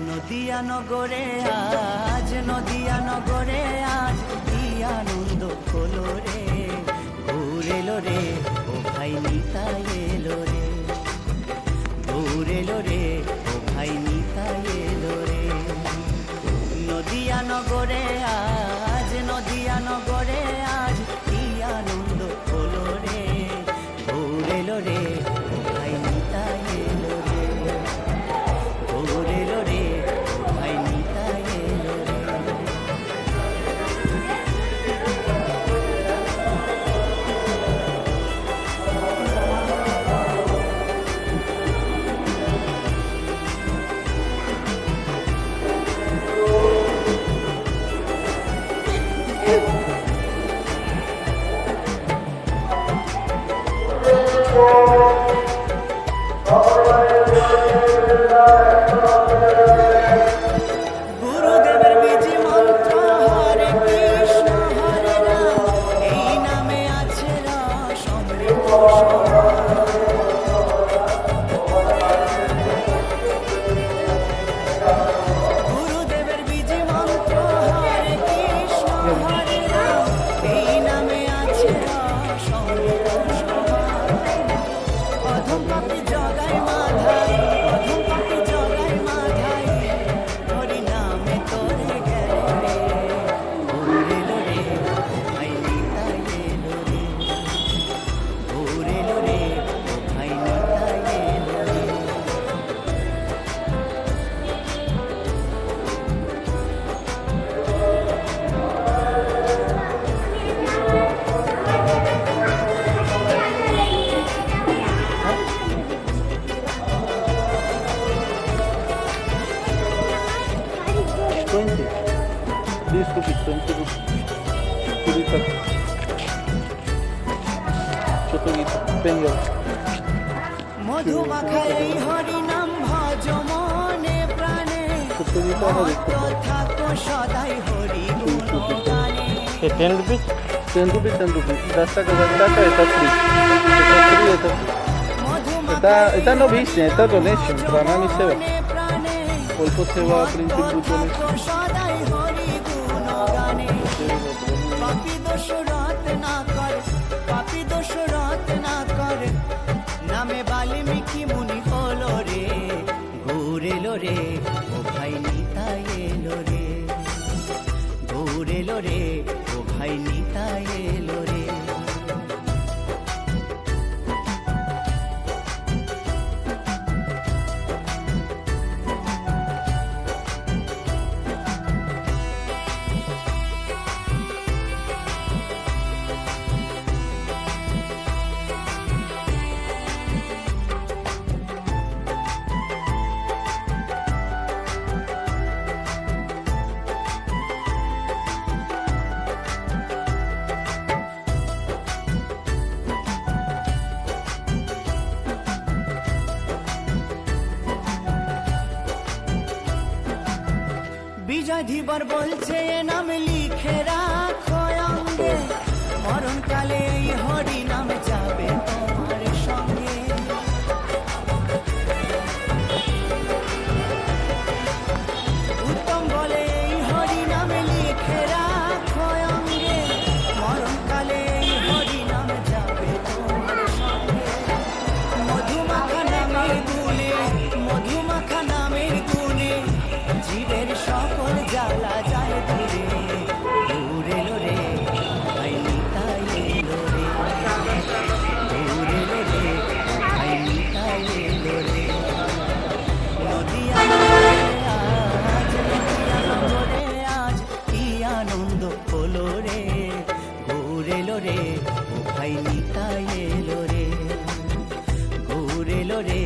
নদিয়া নগরে আজ, নদিয়া নগরে আজ কি আনন্দ হলো রে, ভোর এলো রে ও ভাই নিতাই এলো রে, ভোর এলো রে ও ভাই নিতাই এলো রে। নদিয়া নগরে আজ, নদিয়া নগরে আজ কি আনন্দ হলো রে, ভোর এলো রে ও ভাই নিতাই এলো রে, ভোর এলো রে ও ভাই নিতাই এলো রে। গুরুদেবের বীজি মন্ত্র হরে কৃষ্ণ হরে রাম, এই নামে আছে রস অমৃত সমান। গুরুদেবের বীজি মন্ত্র হরে কৃষ্ণ হরে রাম, এই নামে আছে রস অমৃত সমান। অধম পাপী জগায় মাধাই, অধম পাপী জগায় মাধাই, হরি নামে তোরে গেল রে, ভোর এলো রে ও ভাই নিতাই এলো রে, ভোর এলো রে ও ভাই নিতাই এলো রে। মধুমাখায় এই হরি নাম ভজ মনে প্রাণে, মত্ত থাকো সদাই হরি গুণগানে। 10 rupees? 10 rupees, 10 rupees. 10 টাকা, 10 টাকা, এটা free. এটা free, এটা free. এটা no business, এটা donation. Pranami seva. অল্প সেবা প্রিন্সিপ বুঝলে। সদাই হরি গুণগানে। পাপী দোষ রত না কর, পাপী দোষ রত না কর, নামে বাল্মীকি মুনি হলো রে, ঘুর এলো রে ও ভাই নিতাই এলো রে, ঘুর এলো রে ও ভাই নিতাই এলো রে। বিজয় ধীবর বলছে এ নাম লিখে রাখো অঙ্গে, মরণকালে এই হরি নাম যাবে তোমার সঙ্গে। উত্তম বলে এই হরি নাম লিখে রাখো অঙ্গে, মরণকালে এই হরি নাম যাবে তোমার সঙ্গে। মধুমাখা নামের গুণে, মধুমাখা নামের গুণে, জীবের সকল জ্বালা যায় দূরে, এলো রে ও ভাই নিতাই এলো রে গৌর এলো রে